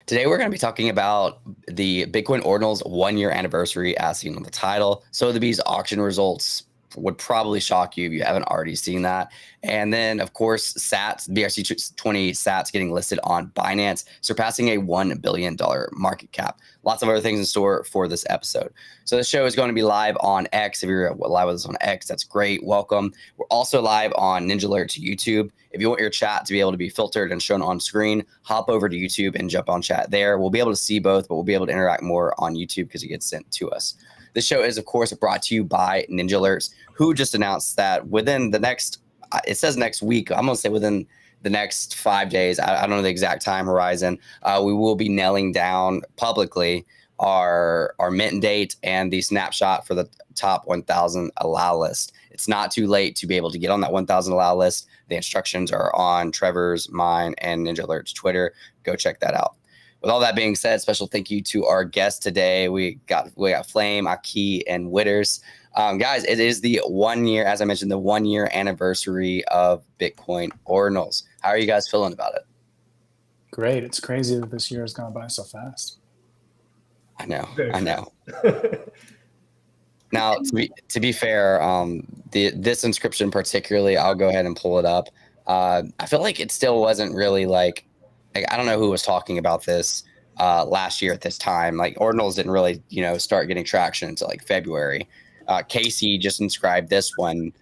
Today, we're going to be talking about the Bitcoin Ordinals 1 year anniversary, as seen on the title. Sotheby's auction results would probably shock you if you haven't already seen that. And then, of course, SATs, BRC20 SATs getting listed on Binance, surpassing a $1 billion market cap. Lots of other things in store for this episode. So the show is going to be live on X. If you're live with us on X, that's great. Welcome. We're also live on Ninja Alert's YouTube. If you want your chat to be able to be filtered and shown on screen, hop over to YouTube and jump on chat there. We'll be able to see both, but we'll be able to interact more on YouTube because it gets sent to us. This show is, of course, brought to you by Ninja Alerts, who just announced that within the next, it says next week, I'm going to say within the next 5 days, I don't know the exact time horizon, we will be nailing down publicly our mint date and the snapshot for the top 1,000 allow list. It's not too late to be able to get on that 1,000 allow list. The instructions are on Trevor's, mine, and Ninja Alert's Twitter. Go check that out. With all that being said, special thank you to our guests today. We got Flame, Aki, and Witters. Guys, it is the 1 year, as I mentioned, the 1 year anniversary of Bitcoin Ordinals. How are you guys feeling about it? Great. It's crazy that this year has gone by so fast. I know. Now, to be fair, this inscription particularly, I'll go ahead and pull it up. I feel like it still wasn't really like I don't know who was talking about this last year at this time. Like Ordinals didn't really, start getting traction until like February. Casey just inscribed this one,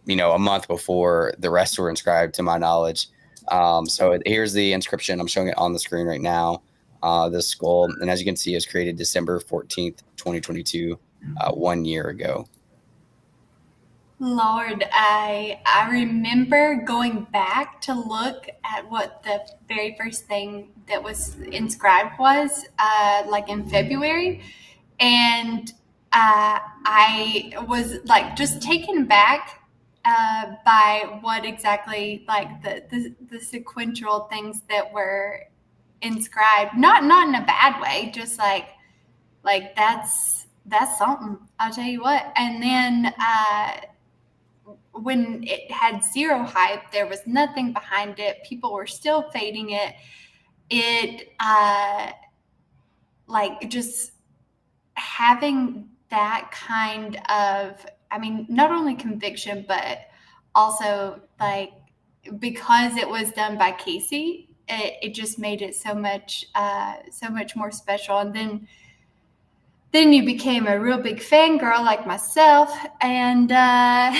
a month before the rest were inscribed, to my knowledge. So here's the inscription. I'm showing it on the screen right now. This skull, and as you can see, is created December 14th, 2022, 1 year ago. Lord, I remember going back to look at what the very first thing that was inscribed was, like in February, and I was like just taken back by what exactly like the sequential things that were inscribed. Not in a bad way, just like that's something. I'll tell you what. And then when it had zero hype, there was nothing behind it. People were still fading it. It like just having that kind of, not only conviction, but also like because it was done by Casey, it just made it so much more special. And then you became a real big fangirl like myself, and and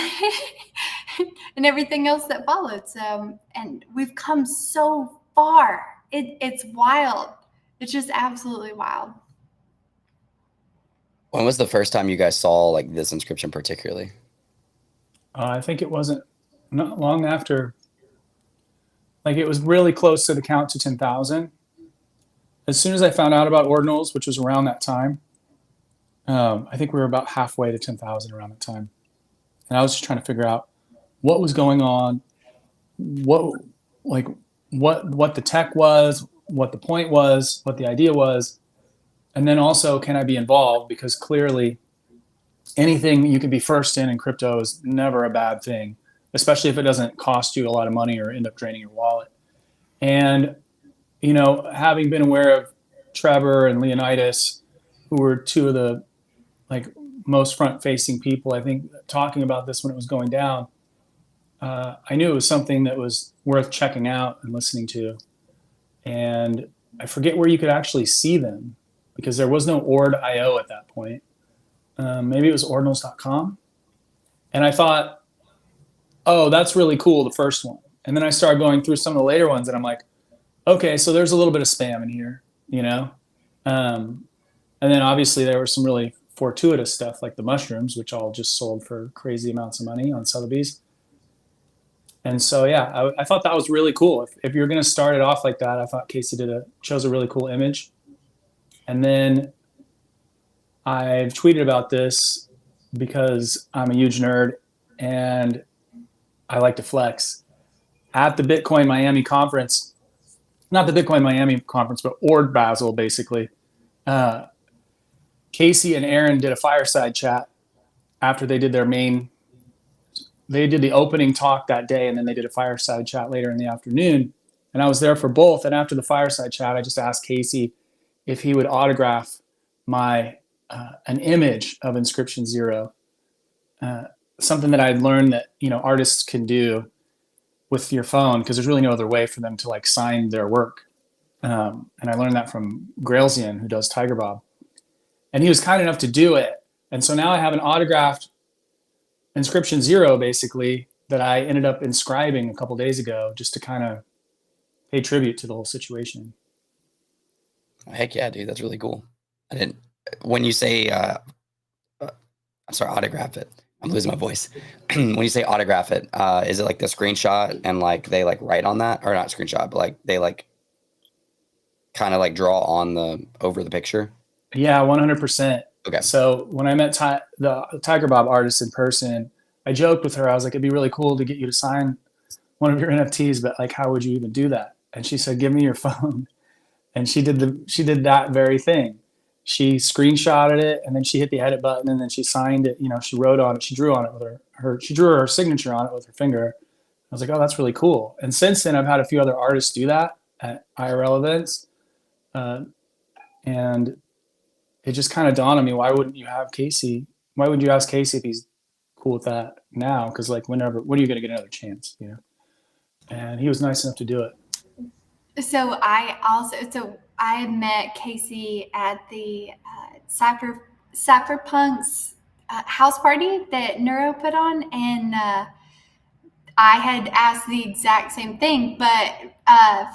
everything else that followed. So, and we've come so far. It's wild. It's just absolutely wild. When was the first time you guys saw like this inscription particularly? I think it wasn't not long after. Like it was really close to the count to 10,000. As soon as I found out about Ordinals, which was around that time, I think we were about halfway to 10,000 around that time. And I was just trying to figure out what was going on, what the tech was, what the point was, what the idea was. And then also, can I be involved? Because clearly anything you can be first in crypto is never a bad thing, especially if it doesn't cost you a lot of money or end up draining your wallet. And, having been aware of Trevor and Leonidas, who were two of the most front-facing people, I think, talking about this when it was going down, I knew it was something that was worth checking out and listening to. And I forget where you could actually see them because there was no Ord.io at that point. Maybe it was ordinals.com. And I thought, oh, that's really cool, the first one. And then I started going through some of the later ones, and I'm like, okay, so there's a little bit of spam in here, And then obviously there was some really fortuitous stuff like the mushrooms, which all just sold for crazy amounts of money on Sotheby's. And so, yeah, I thought that was really cool. If you're going to start it off like that, I thought Casey chose a really cool image. And then I've tweeted about this because I'm a huge nerd and I like to flex. At the Bitcoin Miami conference, not the Bitcoin Miami conference, but Ord Basel, basically, Casey and Aaron did a fireside chat after they did they did the opening talk that day, and then they did a fireside chat later in the afternoon. And I was there for both. And after the fireside chat, I just asked Casey if he would autograph my an image of Inscription Zero, something that I'd learned that, you know, artists can do with your phone, because there's really no other way for them to like sign their work. And I learned that from Grailsian, who does Tiger Bob. And he was kind enough to do it. And so now I have an autographed Inscription Zero, basically, that I ended up inscribing a couple days ago, just to kind of pay tribute to the whole situation. Heck yeah, dude. That's really cool. I didn't, when you say, I'm sorry, autograph it. I'm losing my voice. When you say autograph it, is it like the screenshot and like they like write on that, or not screenshot, but like they like kind of like draw on the, over the picture? Yeah, 100%. Okay. So when I met the Tiger Bob artist in person, I joked with her. I was like, it'd be really cool to get you to sign one of your NFTs, but like, how would you even do that? And she said, give me your phone. And she did that very thing. She screenshotted it, and then she hit the edit button, and then she signed it. You know, she wrote on it. She drew on it with she drew her signature on it with her finger. I was like, oh, that's really cool. And since then, I've had a few other artists do that at IRL events. And it just kind of dawned on me, why wouldn't you have Casey? Why wouldn't you ask Casey if he's cool with that now? Because like, when are you going to get another chance, you know? And he was nice enough to do it. So I met Casey at the Cypherpunks house party that Neuro put on, and I had asked the exact same thing, but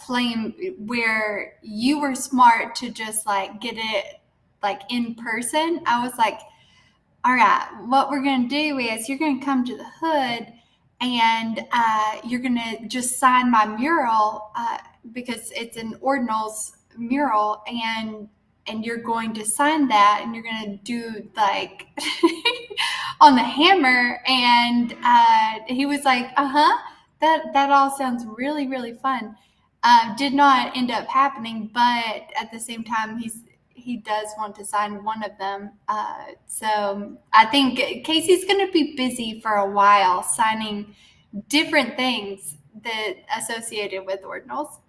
Flame, where you were smart to just like get it like in person, I was like, all right, what we're going to do is you're going to come to the hood, and you're going to just sign my mural, because it's an Ordinals mural, and you're going to sign that, and you're going to do like on the hammer. And he was like, that all sounds really, really fun. Did not end up happening, but at the same time, he does want to sign one of them. So I think Casey's going to be busy for a while signing different things that associated with Ordinals.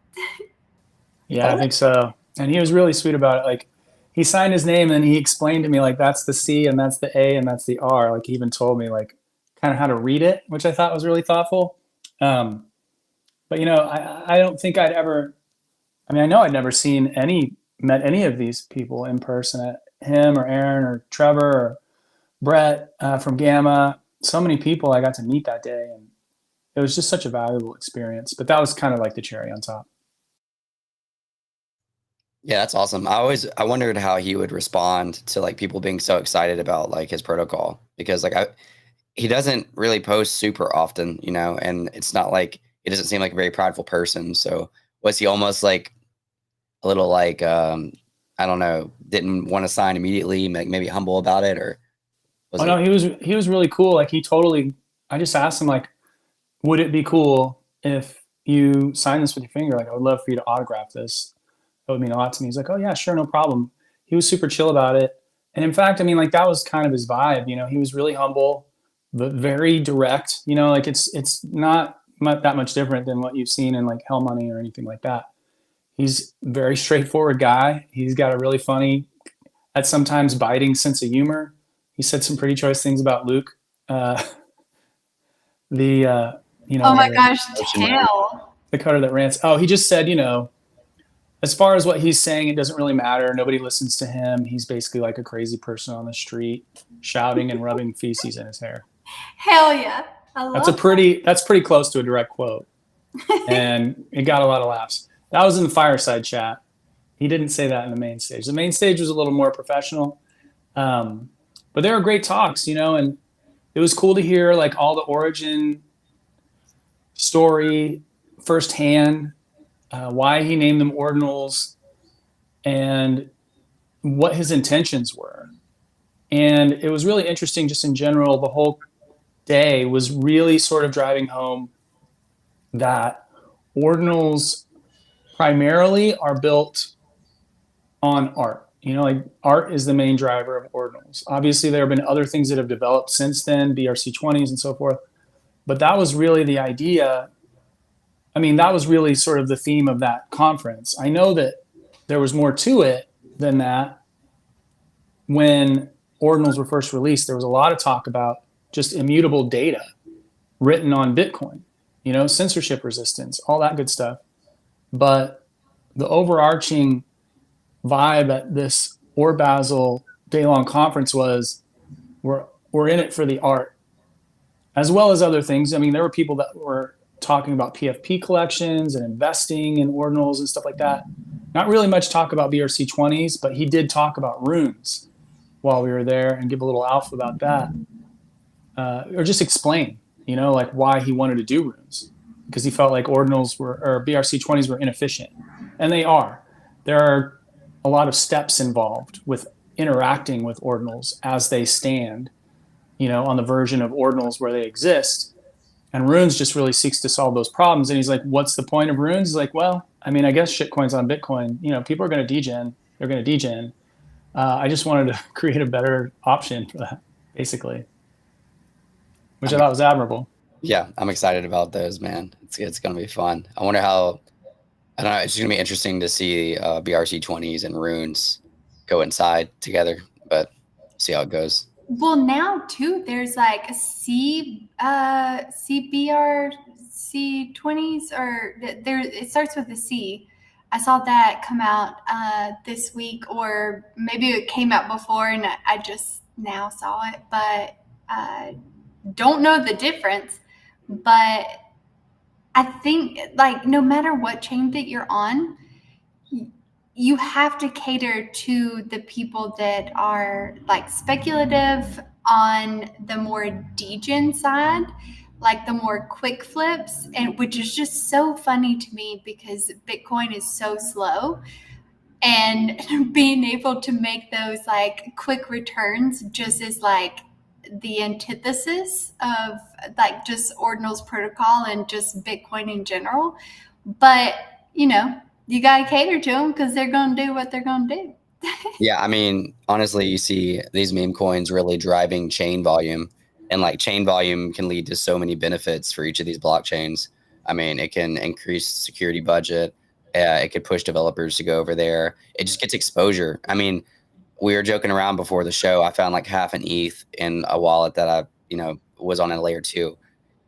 Yeah, I think so. And he was really sweet about it. Like, he signed his name, and he explained to me, like, that's the C and that's the A and that's the R. Like, he even told me, like, kind of how to read it, which I thought was really thoughtful. But, you know, I don't think I know I'd never met any of these people in person, him or Aaron or Trevor or Brett from Gamma. So many people I got to meet that day, and it was just such a valuable experience. But that was kind of like the cherry on top. Yeah, that's awesome. I wondered how he would respond to like people being so excited about like his protocol, because like he doesn't really post super often, you know, and it's not like, he doesn't seem like a very prideful person. So was he almost like a little like, I don't know, didn't want to sign immediately, maybe humble about it, or was no, he was really cool. Like, I just asked him, like, would it be cool if you sign this with your finger? Like, I would love for you to autograph this. That would mean a lot to me. He's like, oh yeah, sure, no problem. He was super chill about it. And in fact, I mean, like, that was kind of his vibe, you know. He was really humble, but very direct, you know. Like, it's not that much different than what you've seen in like Hell Money or anything like that. He's a very straightforward guy. He's got a really funny, at sometimes biting sense of humor. He said some pretty choice things about Luke. You know, oh my gosh, tell. The cutter that rants. Oh, he just said, you know, as far as what he's saying, it doesn't really matter. Nobody listens to him. He's basically like a crazy person on the street, shouting and rubbing feces in his hair. Hell yeah. That's pretty close to a direct quote. And it got a lot of laughs. That was in the fireside chat. He didn't say that in the main stage. The main stage was a little more professional. But they were great talks, you know, and it was cool to hear like all the origin story firsthand, why he named them Ordinals, and what his intentions were. And it was really interesting just in general. The whole day was really sort of driving home that Ordinals primarily are built on art. You know, like, art is the main driver of Ordinals. Obviously, there have been other things that have developed since then, BRC20s and so forth. But that was really the idea. I mean, that was really sort of the theme of that conference. I know that there was more to it than that. When ordinals were first released, there was a lot of talk about just immutable data written on Bitcoin, censorship resistance, all that good stuff. But the overarching vibe at this Ore Basel day-long conference was we're in it for the art, as well as other things. I mean, there were people that were talking about PFP collections and investing in ordinals and stuff like that. Not really much talk about BRC20s, but he did talk about runes while we were there and give a little alpha about that. Or just explain, like why he wanted to do runes, because he felt like ordinals or BRC20s were inefficient. And they are. There are a lot of steps involved with interacting with ordinals as they stand, on the version of ordinals where they exist. And runes just really seeks to solve those problems. And he's like, what's the point of runes? He's like, well, I mean, I guess shitcoins on Bitcoin, people are going to degen. They're going to degen. I just wanted to create a better option for that, basically, which I thought was admirable. Yeah, I'm excited about those, man. It's going to be fun. I wonder how, I don't know, it's going to be interesting to see BRC20s and runes go inside together, but see how it goes. Well, now too, there's like a CBRC20s, or there. It starts with a C. I saw that come out this week, or maybe it came out before, and I just now saw it, but don't know the difference. But I think, like, no matter what chain that you're on, you have to cater to the people that are like speculative on the more degen side, like the more quick flips, and which is just so funny to me because Bitcoin is so slow, and being able to make those like quick returns just is like the antithesis of like just Ordinals protocol and just Bitcoin in general. But you got to cater to them because they're going to do what they're going to do. Yeah, I mean, honestly, you see these meme coins really driving chain volume, and like chain volume can lead to so many benefits for each of these blockchains. I mean, it can increase security budget. It could push developers to go over there. It just gets exposure. I mean, we were joking around before the show. I found like half an ETH in a wallet that I, was on a layer 2.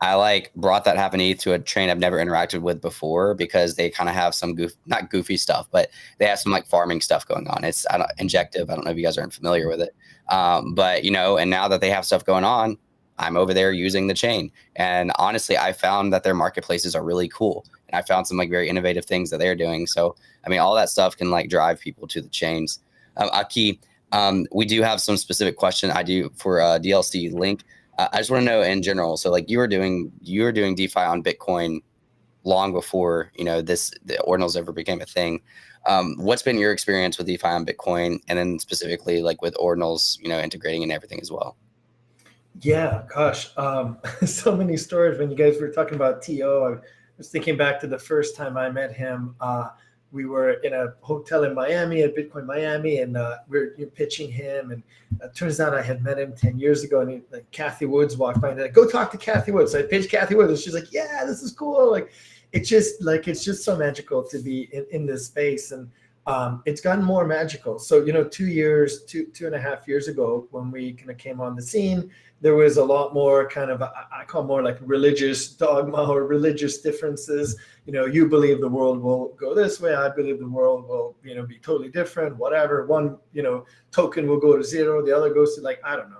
I like brought that half an ETH to a chain I've never interacted with before because they kind of have some not goofy stuff, but they have some like farming stuff going on. It's injective. I don't know if you guys aren't familiar with it. But and now that they have stuff going on, I'm over there using the chain. And honestly, I found that their marketplaces are really cool. And I found some like very innovative things that they're doing. So, I mean, all that stuff can like drive people to the chains. Aki, we do have some specific question I do for DLC Link. I just want to know in general. So like you were doing DeFi on Bitcoin long before, the Ordinals ever became a thing. What's been your experience with DeFi on Bitcoin, and then specifically like with Ordinals, integrating and everything as well? Yeah, gosh, so many stories. When you guys were talking about TO, I was thinking back to the first time I met him. We were in a hotel in Miami at Bitcoin Miami, and we're pitching him. And it turns out I had met him 10 years ago, and Kathy Woods walked by and like, go talk to Kathy Woods. So I pitched Kathy Woods, and she's like, yeah, this is cool. Like, it's just so magical to be in this space. And it's gotten more magical. So, 2.5 years ago, when we kind of came on the scene, there was a lot more kind of, I call more like religious dogma or religious differences. You believe the world will go this way. I believe the world will, be totally different, whatever. One, token will go to zero. The other goes to I don't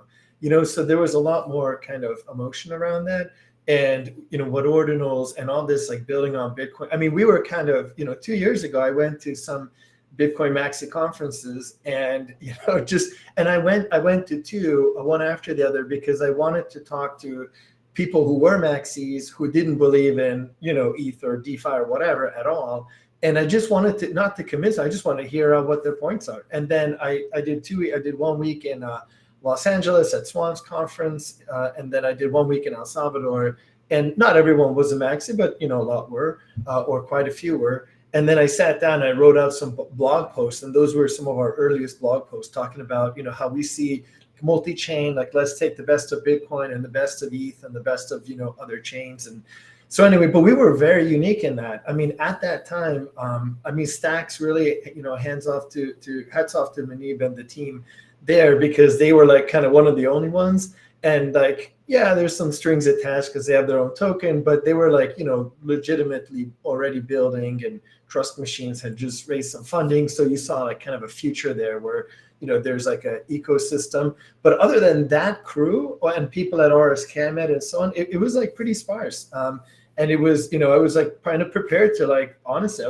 know, so there was a lot more kind of emotion around that. And, what Ordinals and all this, like building on Bitcoin. I mean, we were kind of, 2 years ago, I went to some Bitcoin Maxi conferences, and I went to two, one after the other, because I wanted to talk to people who were Maxis who didn't believe in ETH or DeFi or whatever at all, and I just wanted to not to convince. I just wanted to hear what their points are. And then I did 1 week in Los Angeles at Swan's conference, and then I did 1 week in El Salvador. And not everyone was a Maxi, but a lot were, or quite a few were. And then I sat down and I wrote out some blog posts, and those were some of our earliest blog posts talking about, how we see multi-chain, like let's take the best of Bitcoin and the best of ETH and the best of, other chains. And So anyway, but we were very unique in that. I mean, at that time, I mean, Stacks really, hats off to Manib and the team there, because they were like kind of one of the only ones. And like, yeah, there's some strings attached because they have their own token, but they were like, legitimately already building, and Trust Machines had just raised some funding. So you saw like kind of a future there where, there's like an ecosystem. But other than that crew and people at RSK I met and so on, it was like pretty sparse. And it was, I was like kind of prepared to, like, honestly,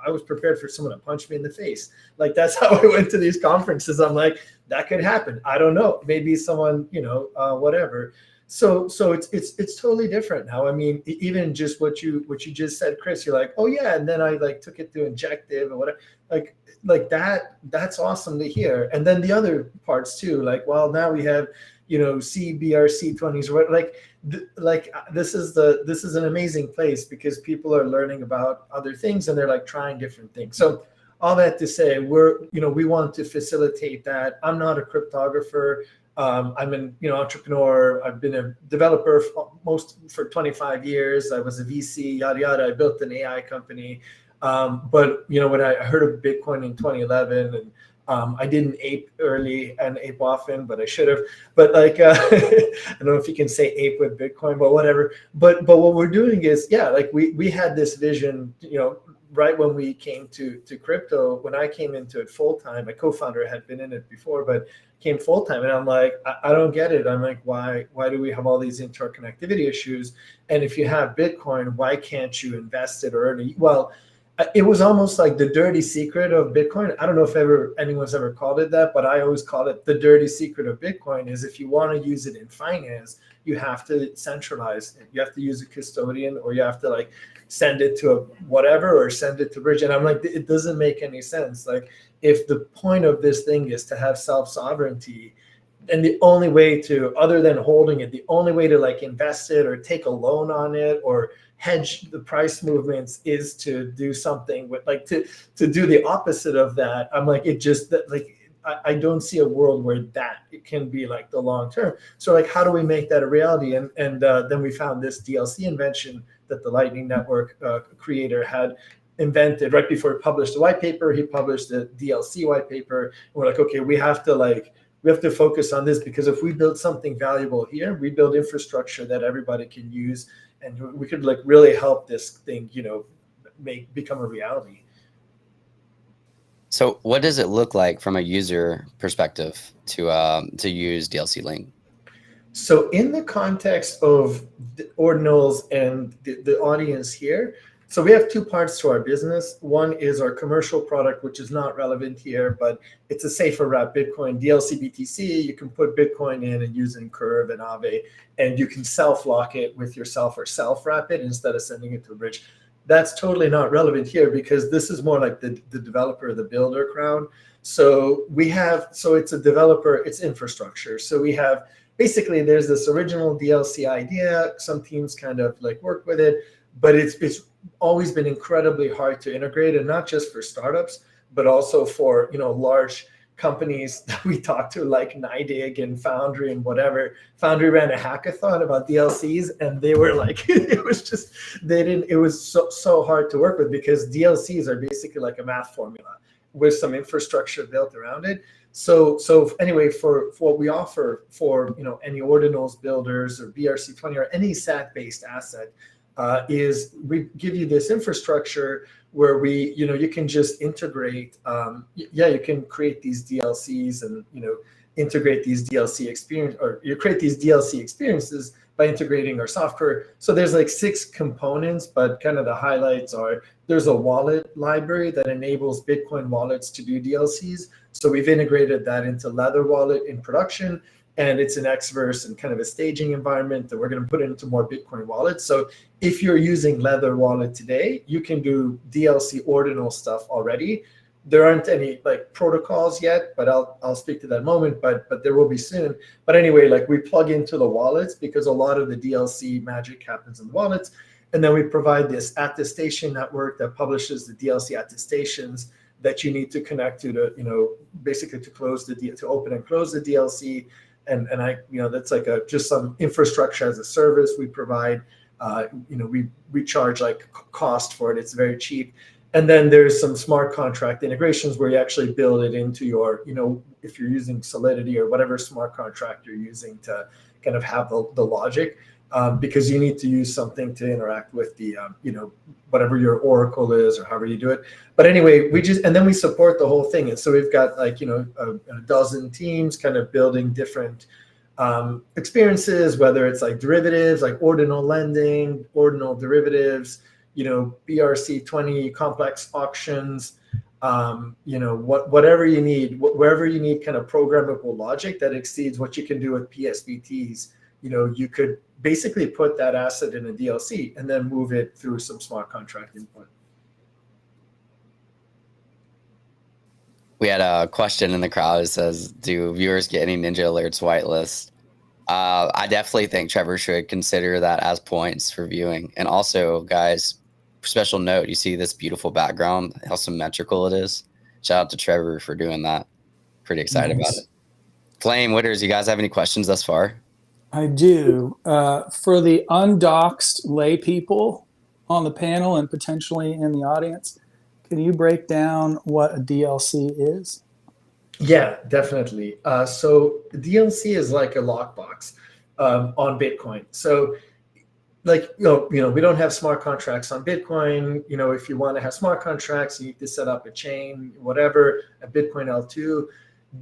I was prepared for someone to punch me in the face. Like, that's how I went to these conferences. I'm like, that could happen. I don't know. Maybe someone, whatever. So it's totally different now. I mean, even just what you just said, Chris, you're like, oh yeah, and then I like took it to Injective and whatever. Like that's awesome to hear. And then the other parts too, like, well, now we have, CBRC20s, this is an amazing place because people are learning about other things and they're like trying different things. So all that to say, we want to facilitate that. I'm not a cryptographer. I'm an entrepreneur. I've been a developer for 25 years. I was a VC, yada yada. I built an AI company. But when I heard of Bitcoin in 2011, and I didn't ape early and ape often, but I should have. But like, I don't know if you can say ape with Bitcoin, but whatever. But what we're doing is, yeah, like we had this vision, right when we came to crypto. When I came into it full time, my co-founder had been in it before, but came full time, and I'm like, I don't get it. I'm like, why do we have all these interconnectivity issues? And if you have Bitcoin, why can't you invest it or earn it? Well, it was almost like the dirty secret of Bitcoin. I don't know if anyone's ever called it that, but I always call it the dirty secret of Bitcoin is if you want to use it in finance, you have to centralize it. You have to use a custodian, or you have to like send it to a whatever, or send it to Bridge. And I'm like, it doesn't make any sense. Like, if the point of this thing is to have self-sovereignty, and the only way to, other than holding it, the only way to like invest it or take a loan on it or hedge the price movements is to do something with like to do the opposite of that. I'm like, I don't see a world where that it can be like the long term. So like, how do we make that a reality? And then we found this DLC invention that the Lightning Network creator had invented right before he published the white paper. He published the DLC white paper. And we're like, okay, we have to focus on this, because if we build something valuable here, we build infrastructure that everybody can use, and we could like really help this thing, become a reality. So what does it look like from a user perspective to use DLC Link? So in the context of the Ordinals and the audience here, so we have two parts to our business. One is our commercial product, which is not relevant here, but it's a safer wrap Bitcoin, DLC BTC. You can put Bitcoin in and use in Curve and Aave, and you can self-lock it with yourself or self-wrap it instead of sending it to a bridge. That's totally not relevant here, because this is more like the developer, the builder crowd. So it's a developer, it's infrastructure. So we have, basically there's this original DLC idea. Some teams kind of like work with it, but it's always been incredibly hard to integrate, and not just for startups, but also for large companies that we talked to, like NIDIG and Foundry and whatever. Foundry ran a hackathon about DLCs, and they were like, it was so hard to work with, because DLCs are basically like a math formula with some infrastructure built around it. So anyway, for what we offer for any Ordinals builders or BRC20 or any SAT-based asset, is we give you this infrastructure where you can just integrate. You can create these DLCs and integrate these DLC experience, or you create these DLC experiences by integrating our software. So there's like 6 components, but kind of the highlights are, there's a wallet library that enables Bitcoin wallets to do DLCs. So we've integrated that into Lather Wallet in production, and it's an Xverse and kind of a staging environment that we're going to put into more Bitcoin wallets. So if you're using Lather Wallet today, you can do DLC ordinal stuff already. There aren't any like protocols yet, but I'll speak to that moment, but there will be soon. But anyway, like we plug into the wallets, because a lot of the DLC magic happens in the wallets. And then we provide this attestation network that publishes the DLC attestations that you need to connect to basically to open and close the DLC. And that's like just some infrastructure as a service we provide. We charge like cost for it. It's very cheap. And then there's some smart contract integrations where you actually build it into your, if you're using Solidity or whatever smart contract you're using to kind of have the logic, because you need to use something to interact with the, whatever your Oracle is or however you do it. But anyway, and then we support the whole thing. And so we've got like, a dozen teams kind of building different experiences, whether it's like derivatives, like ordinal lending, ordinal derivatives, BRC20 complex auctions, whatever you need, wherever you need kind of programmable logic that exceeds what you can do with PSBTs, you could basically put that asset in a DLC and then move it through some smart contract input. We had a question in the crowd that says, do viewers get any Ninja Alerts whitelist? I definitely think Trevor should consider that as points for viewing. And also, guys, special note, you see this beautiful background, how symmetrical it is. Shout out to Trevor for doing that. Pretty excited about it. Flame, Witters, you guys have any questions thus far? I do. For the undoxed lay people on the panel and potentially in the audience, can you break down what a DLC is? Yeah, definitely. So DLC is like a lockbox on Bitcoin. So like, we don't have smart contracts on Bitcoin. If you want to have smart contracts, you need to set up a chain, whatever, a Bitcoin L2.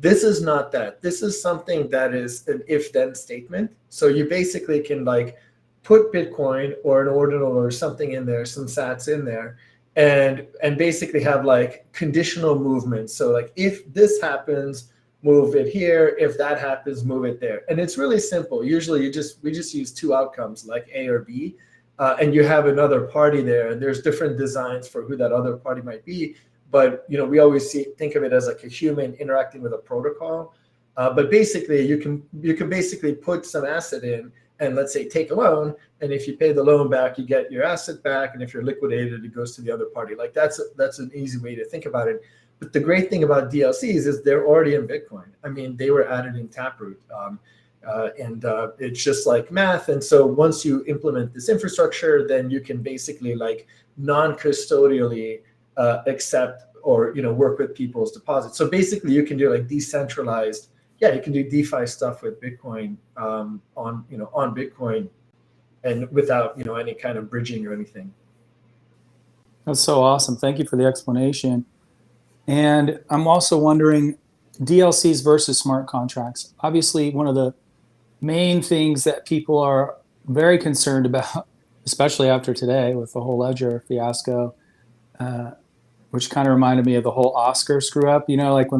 This is not that. This is something that is an if-then statement. So you basically can like put Bitcoin or an ordinal or something in there, some sats in there, and basically have like conditional movements. So like if this happens, move it here. If that happens, move it there. And it's really simple. Usually we just use two outcomes, like A or B, and you have another party there. And there's different designs for who that other party might be. But we always think of it as like a human interacting with a protocol. But basically, you can basically put some asset in, and let's say take a loan, and if you pay the loan back, you get your asset back, and if you're liquidated, it goes to the other party. Like that's an easy way to think about it. But the great thing about DLCs is they're already in Bitcoin. I mean, they were added in Taproot, and it's just like math. And so once you implement this infrastructure, then you can basically like non-custodially accept or work with people's deposits. So basically, you can do like decentralized. Yeah, you can do DeFi stuff with Bitcoin on Bitcoin, and without any kind of bridging or anything. That's so awesome. Thank you for the explanation. And I'm also wondering, DLCs versus smart contracts. Obviously, one of the main things that people are very concerned about, especially after today with the whole Ledger fiasco, which kind of reminded me of the whole Oscar screw up. Like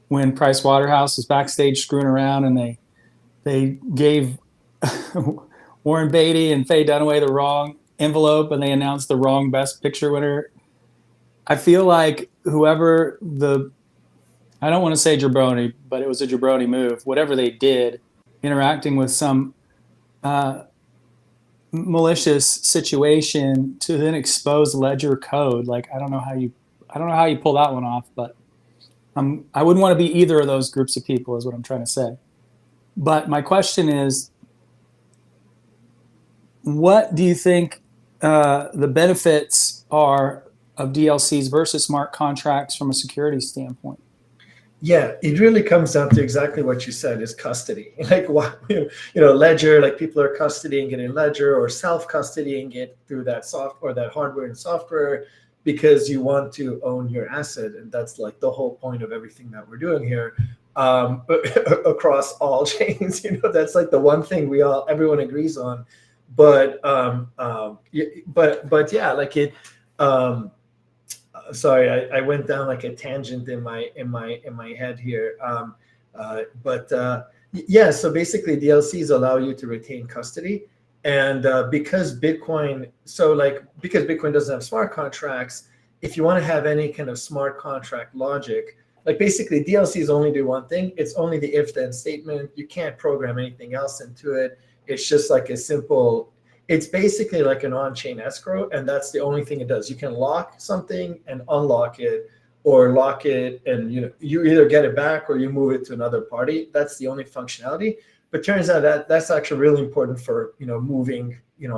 when Price Waterhouse was backstage screwing around and they gave Warren Beatty and Faye Dunaway the wrong envelope and they announced the wrong Best Picture winner. I feel like whoever I don't want to say jabroni, but it was a jabroni move, whatever they did, interacting with some malicious situation to then expose ledger code. Like, I don't know how you pull that one off, but I wouldn't want to be either of those groups of people is what I'm trying to say. But my question is, what do you think the benefits are of DLCs versus smart contracts from a security standpoint? Yeah, it really comes down to exactly what you said, is custody. Like, Ledger, like people are custodying it in Ledger or self-custodying it through that software, that hardware and software, because you want to own your asset. And that's like the whole point of everything that we're doing here, across all chains. That's like the one thing everyone agrees on. But yeah, like it. Sorry, I went down like a tangent in my head here. Yeah, so basically DLCs allow you to retain custody, and because Bitcoin doesn't have smart contracts, if you want to have any kind of smart contract logic, like basically DLCs only do one thing. It's only the if-then statement. You can't program anything else into it. It's just like a simple. It's basically like an on-chain escrow, and that's the only thing it does. You can lock something and unlock it, or lock it and you either get it back or you move it to another party. That's the only functionality. But turns out that that's actually really important for, moving,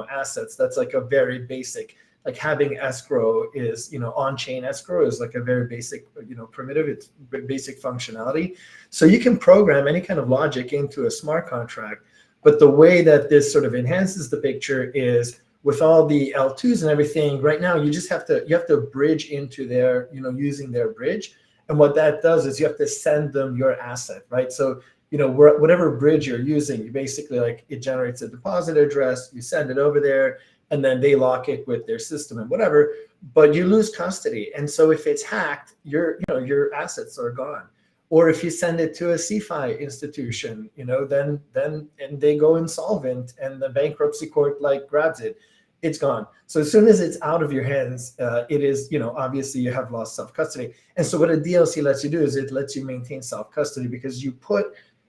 assets. That's like a very basic, like having escrow is, on-chain escrow is like a very basic, primitive, it's basic functionality. So you can program any kind of logic into a smart contract. But the way that this sort of enhances the picture is with all the L2s and everything, right now you have to bridge into their, using their bridge. And what that does is you have to send them your asset, right? So, whatever bridge you're using, you basically like it generates a deposit address, you send it over there, and then they lock it with their system and whatever, but you lose custody. And so if it's hacked, your assets are gone. Or if you send it to a CFI institution, then and they go insolvent and the bankruptcy court like grabs it, it's gone. So as soon as it's out of your hands, it is, obviously you have lost self-custody. And so what a DLC lets you do is it lets you maintain self-custody because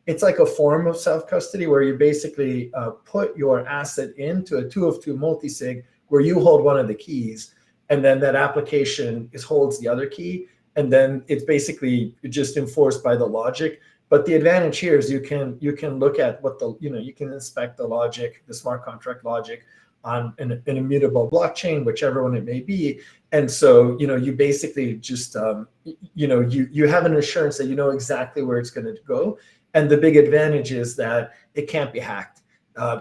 it's like a form of self-custody where you basically put your asset into a 2 of 2 multi-sig where you hold one of the keys, and then that application holds the other key, and then it's basically just enforced by the logic. But the advantage here is you can look at what you can inspect the logic, the smart contract logic on an immutable blockchain, whichever one it may be. And so, you basically just, you have an assurance that you know exactly where it's going to go. And the big advantage is that it can't be hacked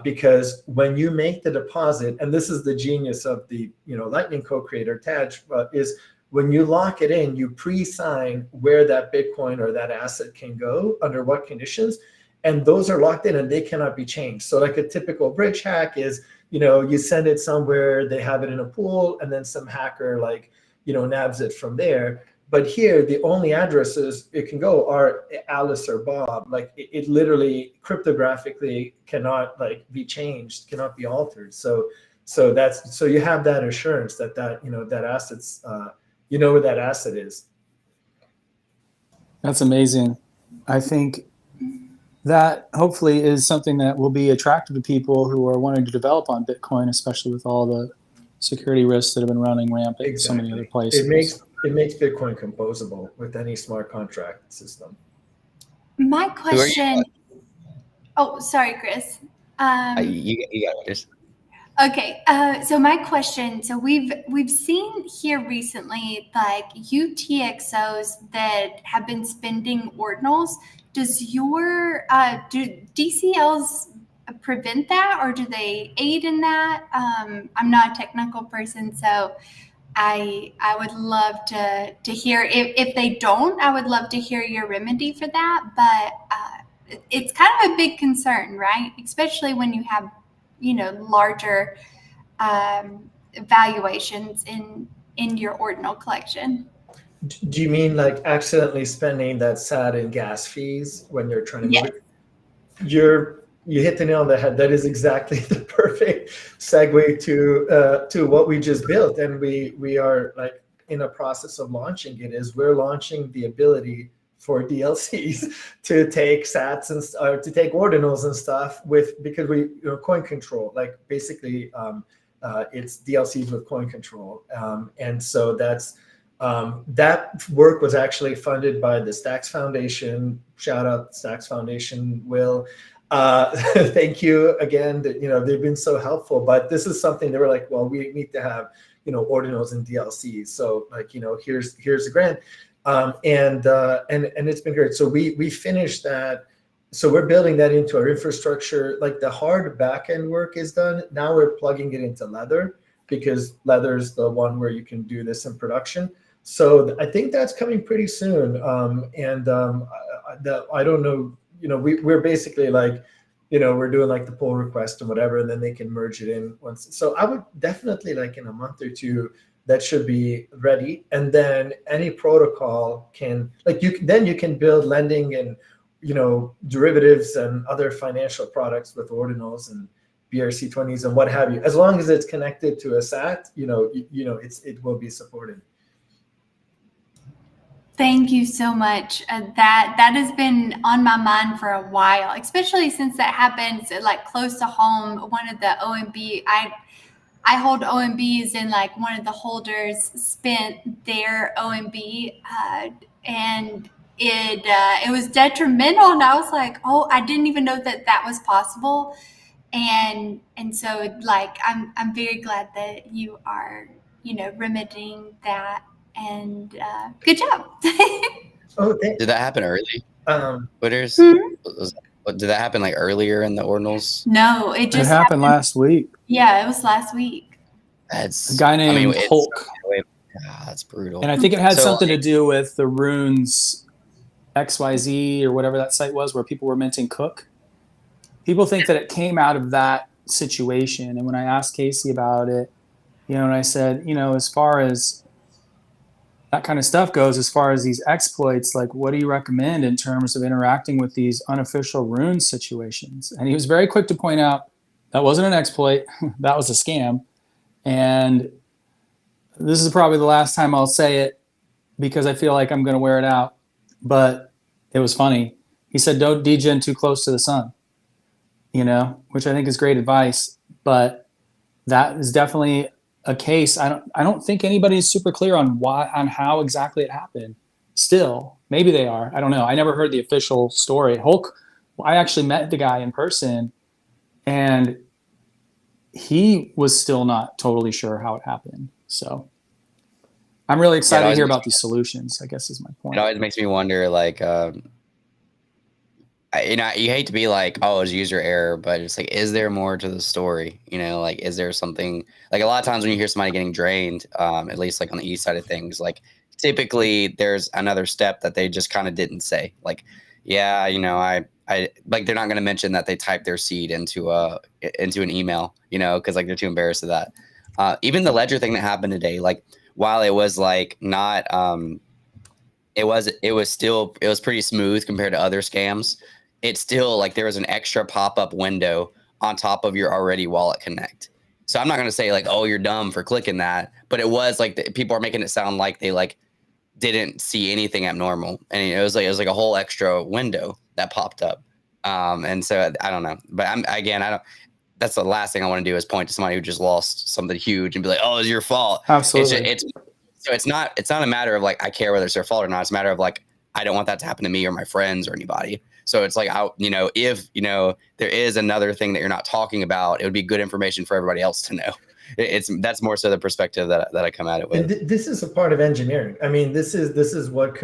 because when you make the deposit, and this is the genius of the, Lightning co-creator, Taj, is when you lock it in, you pre-sign where that Bitcoin or that asset can go under what conditions. And those are locked in and they cannot be changed. So like a typical bridge hack is, you send it somewhere, they have it in a pool, and then some hacker nabs it from there. But here, the only addresses it can go are Alice or Bob. Like it literally cryptographically cannot be changed, cannot be altered. So you have that assurance that that asset's where that asset is. That's amazing. I think that hopefully is something that will be attractive to people who are wanting to develop on Bitcoin, especially with all the security risks that have been running rampant in so many other places. It makes Bitcoin composable with any smart contract system. My question. Oh, sorry, Chris. You got it. Just... Okay, so my question. So we've seen here recently like UTXOs that have been spending ordinals. Does your do DCLs prevent that, or do they aid in that? I'm not a technical person, so I would love to hear if they don't. I would love to hear your remedy for that. But it's kind of a big concern, right? Especially when you have larger valuations in your ordinal collection. Do you mean like accidentally spending that SAT and gas fees when you're trying to move it? You hit the nail on the head. That is exactly the perfect segue to what we just built, and we are like in a process of launching it. We're launching the ability for DLCs to take SATs and to take ordinals and stuff because we coin control, like basically it's DLCs with coin control, and so that's. That work was actually funded by the Stacks Foundation. Shout out Stacks Foundation, Will. Thank you again. They've been so helpful. But this is something they were like, well, we need to have ordinals and DLCs. So here's a grant, and it's been great. So we finished that. So we're building that into our infrastructure. Like the hard backend work is done. Now we're plugging it into Leather because Leather is the one where you can do this in production. So I think that's coming pretty soon. I don't know, we're basically we're doing like the pull request and whatever, and then they can merge it in once. So I would definitely in a month or two, that should be ready. And then any protocol can you can build lending and, derivatives and other financial products with ordinals and BRC20s and what have you. As long as it's connected to a SAT, it will be supported. Thank you so much. That has been on my mind for a while, especially since that happens close to home. One of the OMB, I hold OMBs, and one of the holders spent their OMB, and it was detrimental, and I was like, oh, I didn't even know that that was possible. And so like I'm very glad that you are, remedying that, and good job. Oh, Did that happen early? um, Quitters? Mhm. Did that happen like earlier in the Ordinals? No, it It just happened last week. Yeah, it was last week. That's A guy I mean, named it's Hulk. that's brutal. And I think it had So something to do with the runes XYZ or whatever that site was where people were minting Cook. People think that it came out of that situation. And when I asked Casey about it, and I said, as far as that kind of stuff goes, as far as these exploits, like what do you recommend in terms of interacting with these unofficial rune situations? And he was very quick to point out that wasn't an exploit, that was a scam. And this is probably the last time I'll say it because I feel like I'm going to wear it out. But it was funny. He said, don't degen too close to the sun, which I think is great advice. But that is definitely a case. I don't think anybody's super clear on how exactly it happened. Still, maybe they are. I don't know. I never heard the official story. Hulk, I actually met the guy in person, and he was still not totally sure how it happened. So I'm really excited to hear about these solutions, I guess is my point. It always makes me wonder, like, you hate to be like, oh, it's user error, but it's like, is there more to the story? Like, is there something, like a lot of times when you hear somebody getting drained, at least like on the east side of things, like typically there's another step that they just kind of didn't say. Like, yeah, I like, they're not going to mention that they typed their seed into an email, cause like they're too embarrassed of that. Even the ledger thing that happened today, like while it was like not, it was pretty smooth compared to other scams. It's still like there was an extra pop-up window on top of your already wallet connect. So I'm not going to say like, oh, you're dumb for clicking that, but it was like people are making it sound like they like didn't see anything abnormal. And it was like a whole extra window that popped up. And so I don't know, but that's the last thing I want to do is point to somebody who just lost something huge and be like, oh, it's your fault. Absolutely. So it's not a matter of like, I care whether it's their fault or not. It's a matter of like, I don't want that to happen to me or my friends or anybody. So it's like, if there is another thing that you're not talking about, it would be good information for everybody else to know. That's more so the perspective that I come at it with. And this is a part of engineering. I mean, this is what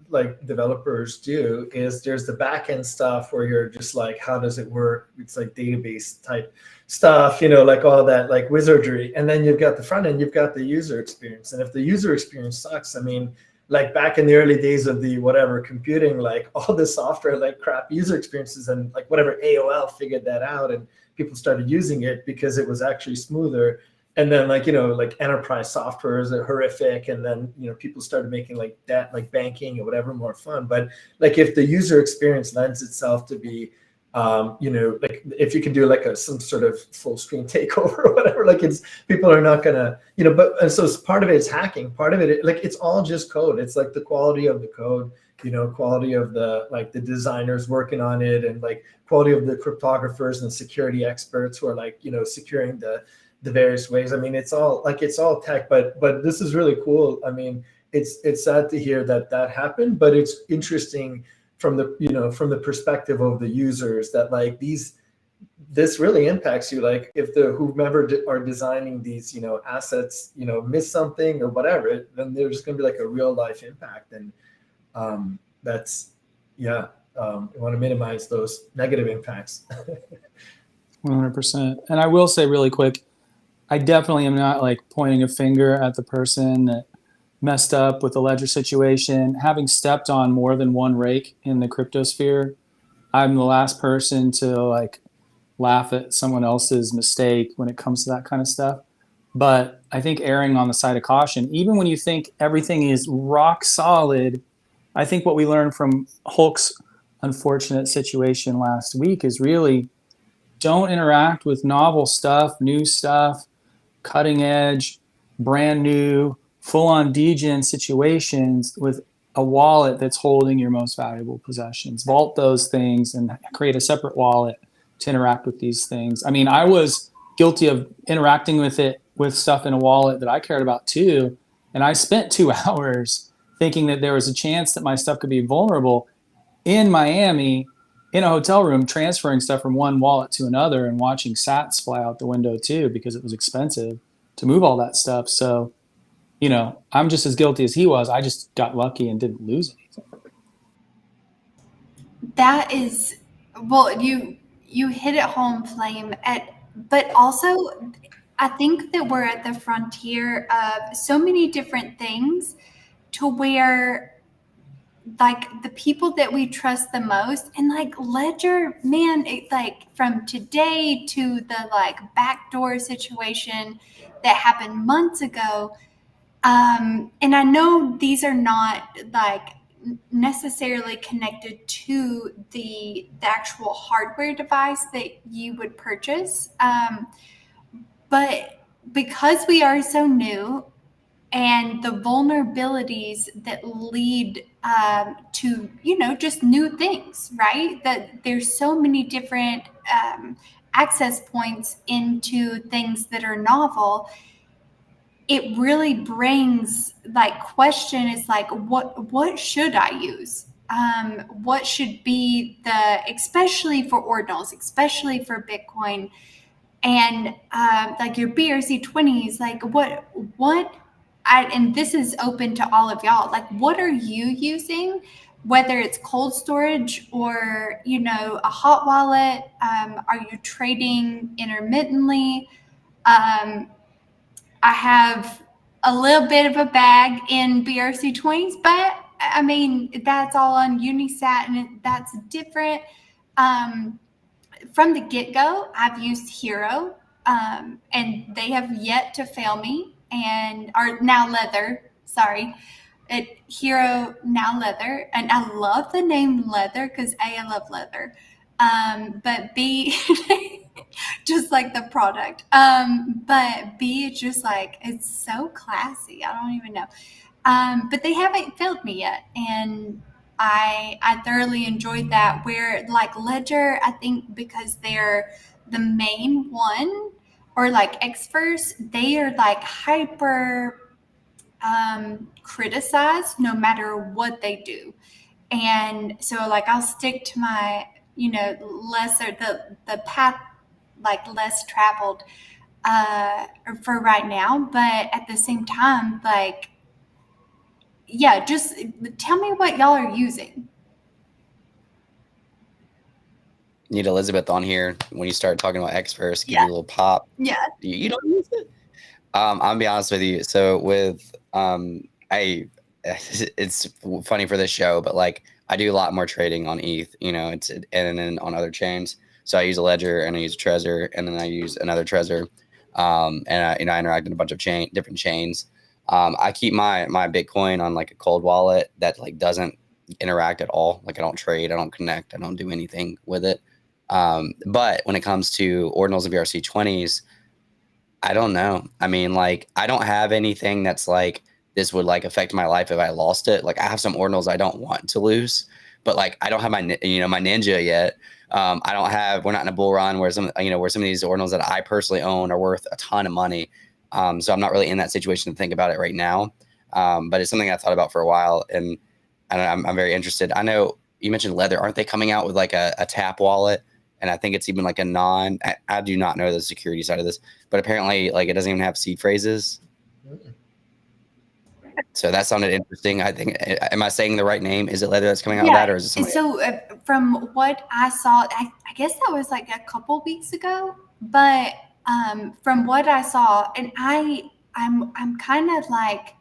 like developers do. Is there's the back end stuff where you're just like, how does it work? It's like database type stuff, like all that like wizardry. And then you've got the front end, you've got the user experience. And if the user experience sucks, I mean, like back in the early days of the whatever computing, like all the software, like crap user experiences, and like whatever AOL figured that out, and people started using it because it was actually smoother. And then like enterprise software is horrific, and then people started making like that, like banking or whatever, more fun. But like if the user experience lends itself to be like if you can do like some sort of full screen takeover or whatever, like people are not gonna, and so part of it is hacking, part of it, like it's all just code. It's like the quality of the code, quality of the, like the designers working on it, and like quality of the cryptographers and security experts who are like, securing the various ways. I mean, it's all tech, but this is really cool. I mean, it's sad to hear that happened, but it's interesting from the perspective of the users that like this really impacts you. Like if whomever are designing these assets miss something or whatever, then there's going to be like a real life impact. And that's you want to minimize those negative impacts. 100%. And I will say really quick, I definitely am not like pointing a finger at the person that messed up with the ledger situation. Having stepped on more than one rake in the crypto sphere, I'm the last person to like laugh at someone else's mistake when it comes to that kind of stuff. But I think erring on the side of caution, even when you think everything is rock solid, I think what we learned from Hulk's unfortunate situation last week is really don't interact with novel stuff, new stuff, cutting edge, brand new, full-on degen situations with a wallet that's holding your most valuable possessions. Vault those things and create a separate wallet to interact with these things. I mean, I was guilty of interacting with it with stuff in a wallet that I cared about too. And I spent 2 hours thinking that there was a chance that my stuff could be vulnerable in Miami in a hotel room, transferring stuff from one wallet to another and watching sats fly out the window too, because it was expensive to move all that stuff. So, I'm just as guilty as he was. I just got lucky and didn't lose anything. That is, well, you hit it home, Flame. But also, I think that we're at the frontier of so many different things to where like the people that we trust the most, and like Ledger, man, like from today to the like backdoor situation that happened months ago. And I know these are not like necessarily connected to the actual hardware device that you would purchase. But because we are so new, and the vulnerabilities that lead to, just new things, right? That there's so many different access points into things that are novel. It really brings like question is like, what should I use? What should be especially for ordinals, especially for Bitcoin, and like your BRC20s, like and this is open to all of y'all, like what are you using, whether it's cold storage or a hot wallet? Are you trading intermittently? I have a little bit of a bag in BRC20s, but I mean that's all on Unisat, and that's different. From the get-go, I've used Hero, and they have yet to fail me, and are now Leather. Sorry, Hero, now Leather, and I love the name Leather because A, I love leather, but B, just like the product, but B, it's just like it's so classy. I don't even know, but they haven't failed me yet, and I thoroughly enjoyed that. Where like Ledger, I think because they're the main one, or like Xverse, they are like hyper criticized no matter what they do. And so like I'll stick to my, lesser the path, like less traveled for right now. But at the same time, like, yeah, just tell me what y'all are using. Need Elizabeth on here when you start talking about Xverse, give Yeah. you a little pop. Yeah. You don't use it? I'll be honest with you. So with it's funny for this show, but like I do a lot more trading on ETH, it's and then on other chains. So I use a Ledger and I use a Trezor, and then I use another Trezor, and I interact in a bunch of different chains. I keep my Bitcoin on like a cold wallet that like doesn't interact at all. Like I don't trade, I don't connect, I don't do anything with it. But when it comes to Ordinals and BRC20s, I don't know. I mean, like I don't have anything that's like this would like affect my life if I lost it. Like I have some Ordinals I don't want to lose, but like I don't have my my Ninja yet. We're not in a bull run where some of these Ordinals that I personally own are worth a ton of money. So I'm not really in that situation to think about it right now. But it's something I thought about for a while, and I'm very interested. I know you mentioned Leather. Aren't they coming out with like a tap wallet? And I think it's even like I do not know the security side of this, but apparently like it doesn't even have seed phrases. So that sounded interesting. I think, am I saying the right name? Is it Leather that's coming out with that, or is it somebody else? So from what I saw, I guess that was like a couple weeks ago, but from what I saw, and I'm kind of like,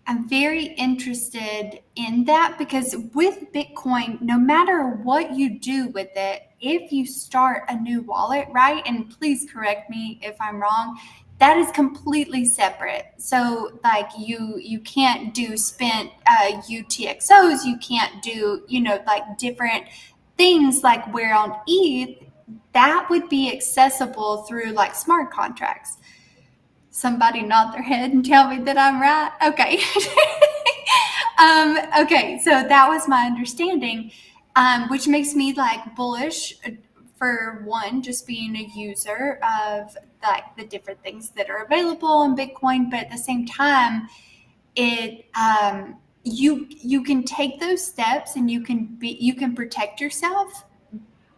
I'm very interested in that, because with Bitcoin, no matter what you do with it, if you start a new wallet, right? And please correct me if I'm wrong, that is completely separate. So like you can't do spent UTXOs, you can't do, like different things, like where on ETH, that would be accessible through like smart contracts. Somebody nod their head and tell me that I'm right. Okay. Okay, so that was my understanding, which makes me like bullish for one, just being a user of like the different things that are available in Bitcoin, but at the same time, it you can take those steps and you can protect yourself,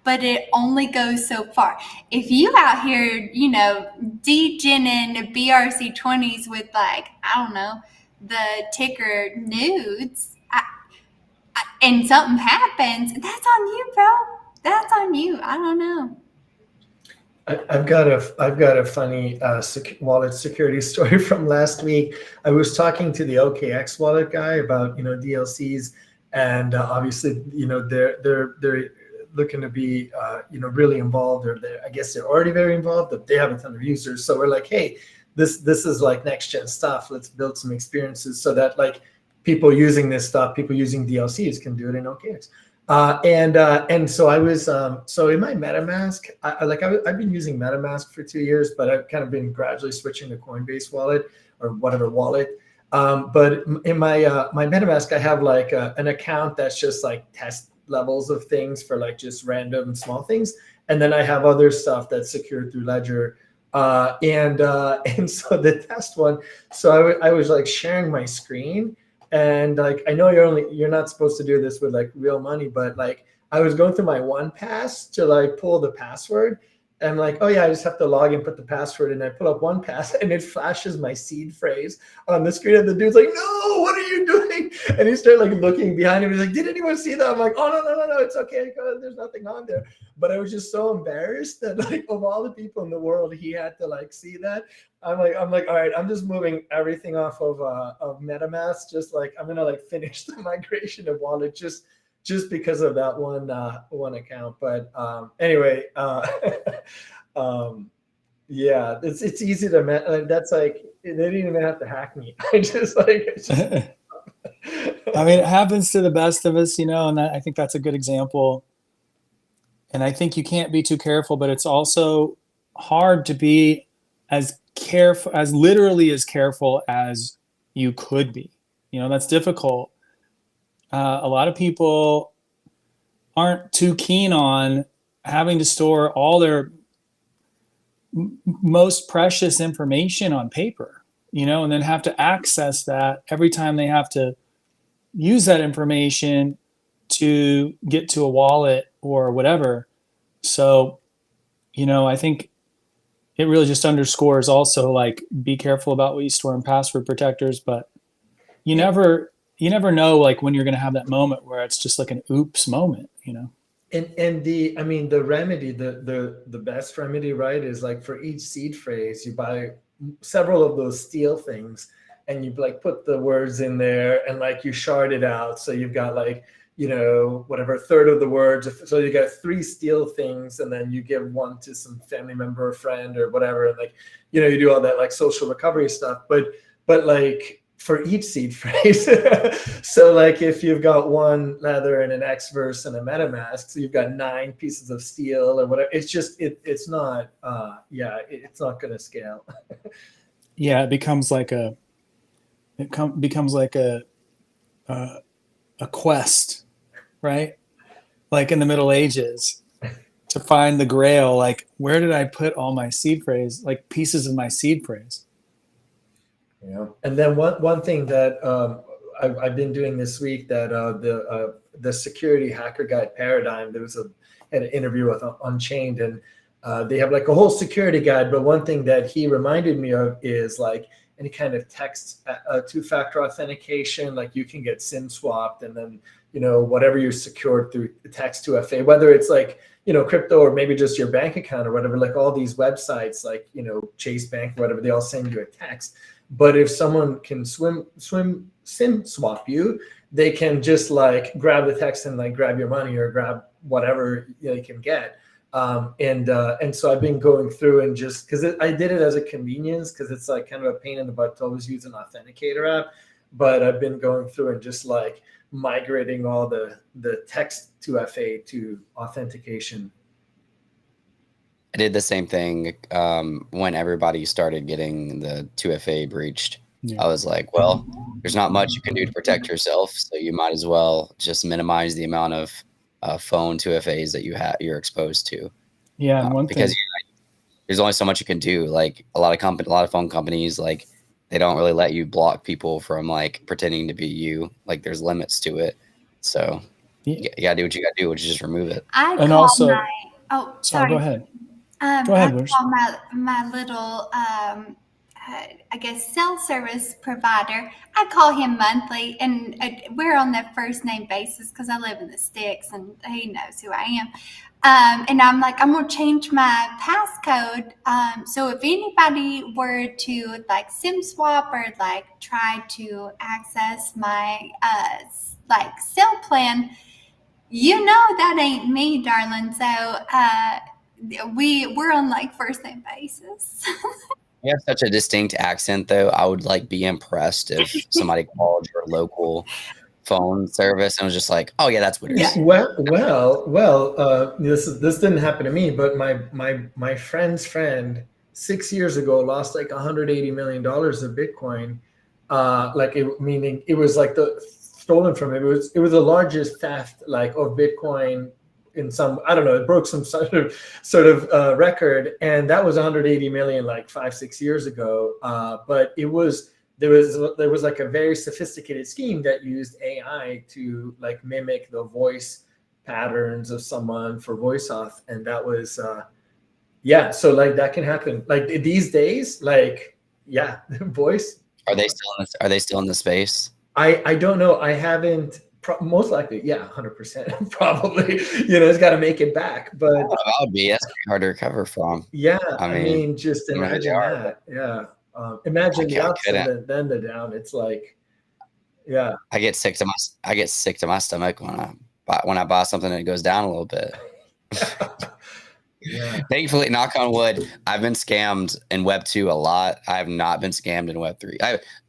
but it only goes so far. If you out here, degening BRC20s with, like, I don't know, the ticker nudes, and something happens, that's on you, bro. That's on you. I don't know. I've got a funny wallet security story from last week. I was talking to the OKX wallet guy about DLCs, and obviously they're looking to be really involved, or I guess they're already very involved, but they have a ton of users. So we're like, hey, this is like next gen stuff. Let's build some experiences so that like people using this stuff, people using DLCs can do it in OKX. And so I was so in my MetaMask, I've been using MetaMask for 2 years, but I've kind of been gradually switching to Coinbase wallet or whatever wallet. But in my my MetaMask, I have like an account that's just like test levels of things for like just random small things, and then I have other stuff that's secured through Ledger. And so the test one, so I was like sharing my screen. And like, I know you're not supposed to do this with like real money, but like I was going through my OnePass to like pull the password. And like, oh yeah, I just have to log in, put the password, and I pull up OnePass, and it flashes my seed phrase on the screen. And the dude's like, no, what are you doing? And he started like looking behind him. He's like, did anyone see that? I'm like, oh no, it's okay. There's nothing on there. But I was just so embarrassed that like of all the people in the world, he had to like see that. I'm like, all right, I'm just moving everything off of MetaMask. Just like I'm gonna like finish the migration of wallet just because of that one account. But anyway, yeah, it's easy to that's like they didn't even have to hack me. I just like I mean, it happens to the best of us, and I think that's a good example. And I think you can't be too careful, but it's also hard to be as careful, as literally as careful as you could be. That's difficult. A lot of people aren't too keen on having to store all their most precious information on paper, and then have to access that every time they have to use that information to get to a wallet or whatever. So, I think it really just underscores also, like, be careful about what you store in password protectors, but you never know, like, when you're going to have that moment where it's just like an oops moment, And the remedy, the best remedy, right, is like for each seed phrase, you buy several of those steel things, and you like put the words in there, and like you shard it out. So you've got like, whatever, a third of the words. So you got 3 steel things, and then you give one to some family member or friend or whatever. And like, you do all that like social recovery stuff. But like for each seed phrase, so like if you've got one leather and an X verse and a MetaMask, so you've got 9 pieces of steel or whatever. It's just it's not it's not going to scale. Yeah, it becomes like a quest, right? Like in the Middle Ages, to find the Grail. Like, where did I put all my seed phrase? Like pieces of my seed phrase. Yeah, and then one thing that I've been doing this week, that the security hacker guide paradigm. There was an interview with Unchained, and they have like a whole security guide. But one thing that he reminded me of is like any kind of text two-factor authentication. Like you can get SIM swapped, and then whatever you secured through text 2FA, whether it's like crypto or maybe just your bank account or whatever. Like all these websites, like Chase Bank or whatever, they all send you a text. But if someone can SIM swap you, they can just like grab the text and like grab your money or grab whatever they can get. And so I've been going through and just because I did it as a convenience, because it's like kind of a pain in the butt to always use an authenticator app. But I've been going through and just like migrating all the text 2FA to authentication. I did the same thing when everybody started getting the 2FA breached. Yeah. I was like, well, there's not much you can do to protect yourself, so you might as well just minimize the amount of phone 2FAs that you're exposed to. Yeah, because there's only so much you can do. Like a lot of phone companies, like they don't really let you block people from like pretending to be you. Like there's limits to it. So you gotta do what you gotta do, which is just remove it. I And call also, my, oh, sorry, go sorry. ahead. Go ahead, I Liz. call my little, I guess, cell service provider. I call him monthly, and we're on the first name basis because I live in the sticks, and he knows who I am. And I'm like, I'm gonna change my passcode. So if anybody were to like SIM swap or like try to access my like cell plan, you know that ain't me, darling. So we're on like first name basis. You have such a distinct accent, though. I would like be impressed if somebody called your local phone service and was just like, "Oh yeah, that's what it is." This didn't happen to me, but my friend's friend 6 years ago lost like $180 million of Bitcoin. Meaning it was like the stolen from him. It was the largest theft like of Bitcoin in some, I don't know, it broke some sort of record, and that was 180 million like 5-6 years ago. But it was there was like a very sophisticated scheme that used AI to like mimic the voice patterns of someone for voice auth, and that was so like that can happen like these days, like voice. Are they still in this? Are they still in the space? I don't know. I haven't. Most likely, 100%. Probably, it's got to make it back. But I'll be. That's pretty hard to recover from. Yeah, I mean, just imagine that. Yeah, imagine the ups and then the down. It's like, yeah. I get sick to my stomach when I buy something and it goes down a little bit. Yeah. Thankfully, knock on wood, I've been scammed in Web 2 a lot. I have not been scammed in Web 3.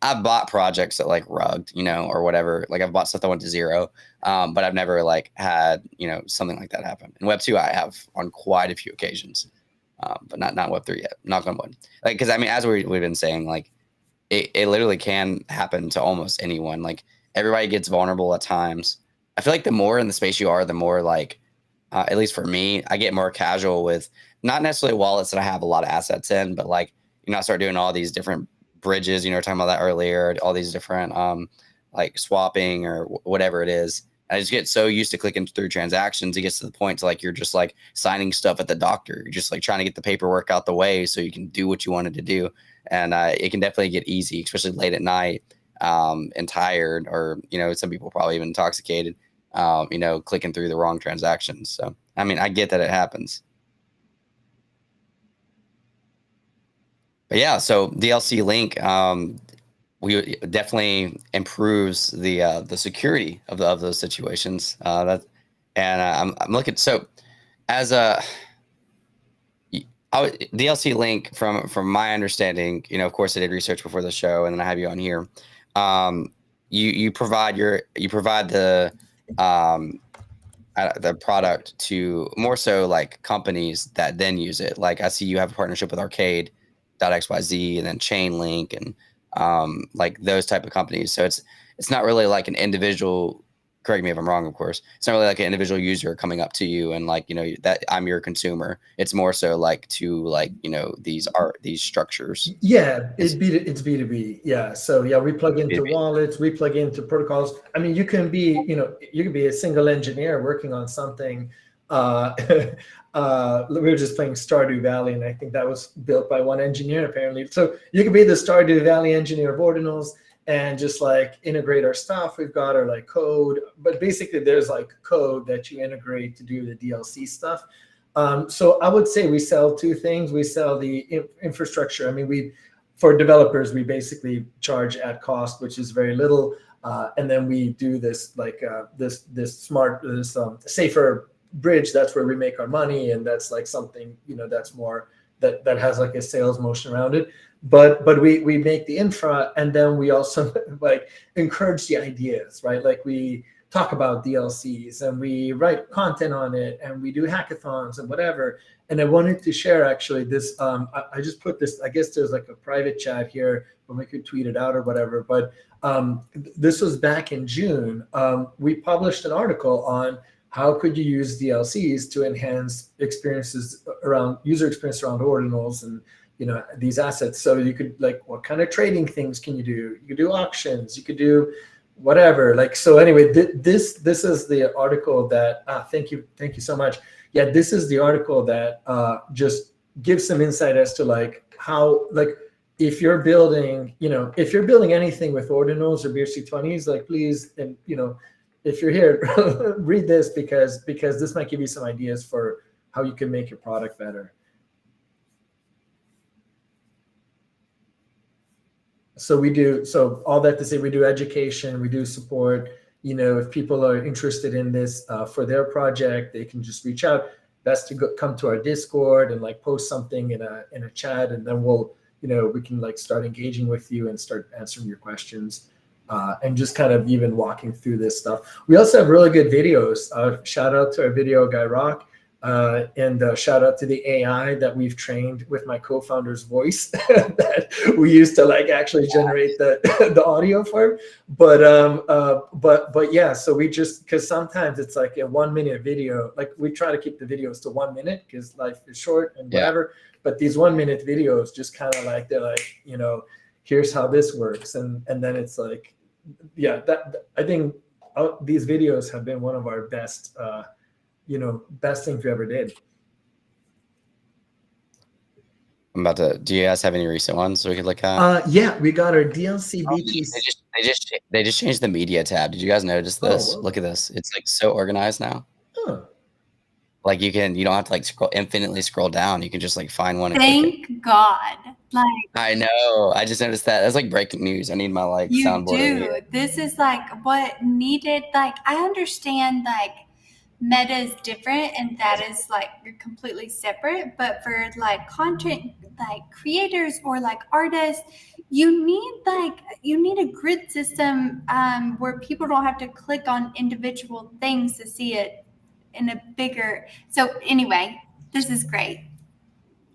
I've bought projects that like rugged, or whatever. Like I've bought stuff that went to zero, but I've never like had, something like that happen. In Web 2, I have on quite a few occasions, but not Web 3 yet. Knock on wood. Like, because I mean, as we've been saying, like it literally can happen to almost anyone. Like everybody gets vulnerable at times. I feel like the more in the space you are, the more like, at least for me, I get more casual with not necessarily wallets that I have a lot of assets in, but like, I start doing all these different bridges, we're talking about that earlier, all these different, like swapping or whatever it is. I just get so used to clicking through transactions. It gets to the point to like, you're just like signing stuff at the doctor. You're just like trying to get the paperwork out the way so you can do what you wanted to do. And it can definitely get easy, especially late at night, and tired, or, some people probably even intoxicated. Clicking through the wrong transactions. So, I mean, I get that it happens. But yeah, so DLC Link, we definitely improves the security of those situations. I'm looking, so as DLC Link, from my understanding, of course I did research before the show, and then I have you on here. You provide the product to more so like companies that then use it. Like I see you have a partnership with Arcade.xyz and then Chainlink and like those type of companies. So it's not really like an individual, correct me if I'm wrong, of course. It's not really like an individual user coming up to you and like, that I'm your consumer. It's more so like to like, these structures. Yeah, it's B2B. Yeah. So yeah, we plug into B2B wallets, we plug into protocols. I mean, you can be a single engineer working on something. We were just playing Stardew Valley, and I think that was built by one engineer apparently. So you can be the Stardew Valley engineer of Ordinals and just like integrate our stuff. We've got our like code, but basically there's like code that you integrate to do the DLC stuff. So I would say we sell two things. We sell the infrastructure. I mean, for developers, we basically charge at cost, which is very little. And then we do this like this safer bridge. That's where we make our money, and that's like something that's more that has like a sales motion around it. But we make the infra, and then we also like encourage the ideas, right? Like we talk about DLCs and we write content on it, and we do hackathons and whatever. And I wanted to share actually this. I just put this. I guess there's like a private chat here, but we could tweet it out or whatever. But this was back in June. We published an article on how could you use DLCs to enhance user experience around Ordinals and these assets. So you could like, what kind of trading things can you do? You could do auctions, you could do whatever. Like, so anyway, this is the article that, thank you so much. Yeah, this is the article that just gives some insight as to like how, like, if you're building, if you're building anything with Ordinals or BRC20s, like please, and if you're here, read this because this might give you some ideas for how you can make your product better. So all that to say, we do education, we do support. If people are interested in this for their project, they can just reach out. Best to come to our Discord and like post something in a chat, and then we can like start engaging with you and start answering your questions, and just kind of even walking through this stuff. We also have really good videos. Shout out to our video guy Rock. And shout out to the AI that we've trained with my co-founder's voice that we used to like actually generate the audio for him. But yeah, so we just, because sometimes it's like a 1 minute video, like we try to keep the videos to 1 minute because life is short and whatever. But these 1 minute videos just kind of like, they're like, here's how this works. And then it's like, yeah, that I think these videos have been one of our best best things we ever did. Do you guys have any recent ones so we could look at? Yeah, we got our DLC BTC. They just changed the media tab. Did you guys notice this? Look at this. It's like so organized now. Huh. Like you don't have to like infinitely scroll down. You can just like find one. Thank God. Like, I know. I just noticed that. That's like breaking news. I need my like soundboard. You do. This is like what needed. Like, I understand like Meta is different and that is like completely separate, but for like content like creators or like artists, you need a grid system where people don't have to click on individual things to see it in a bigger. So anyway, this is great.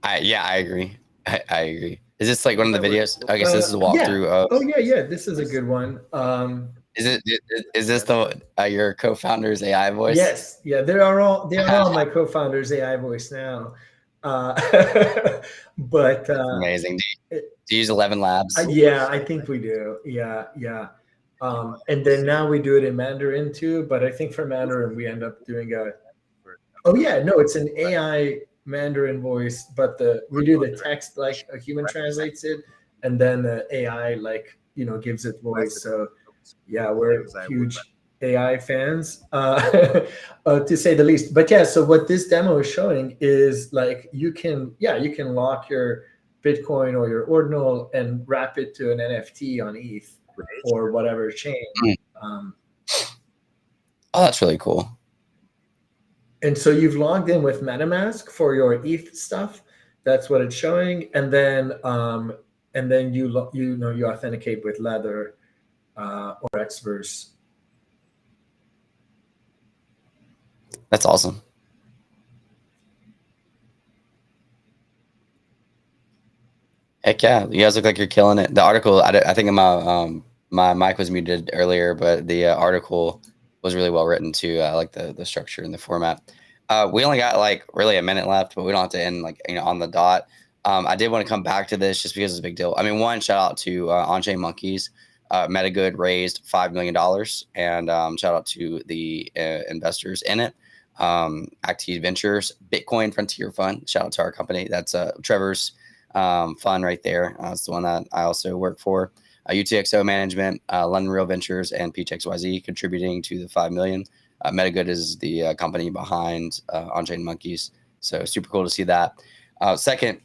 I agree. I agree. Is this like one of the videos? I guess this is a walkthrough of. Oh yeah, this is a good one. Is this the your co-founder's AI voice? Yes, yeah, they're all my co-founder's AI voice now. But amazing. Do you use 11 Labs? Yeah, I think we do. Yeah. And then now we do it in Mandarin too. But I think for Mandarin we end up doing it's an AI Mandarin voice, but we do the text like a human translates it, and then the AI gives it voice. So yeah, we're huge AI fans, to say the least. But yeah, so what this demo is showing is like you can lock your Bitcoin or your Ordinal and wrap it to an NFT on ETH or whatever chain. Oh, that's really cool. And so you've logged in with MetaMask for your ETH stuff. That's what it's showing, and then you authenticate with Lather or Xverse. That's awesome. Heck yeah, you guys look like you're killing it. The article, I think my mic was muted earlier, but the article was really well written too. I like the structure and the format. We only got like really a minute left, but we don't have to end like on the dot. I did want to come back to this just because it's a big deal. I mean, one, shout out to On-Chain Monkeys. MetaGood raised $5 million, and shout out to the investors in it. Active Ventures, Bitcoin Frontier Fund. Shout out to our company. That's Trevor's fund right there. It's the one that I also work for. UTXO Management, London Real Ventures, and PTXYZ contributing to the $5 million. MetaGood is the company behind On-Chain Monkeys. So super cool to see that. Second,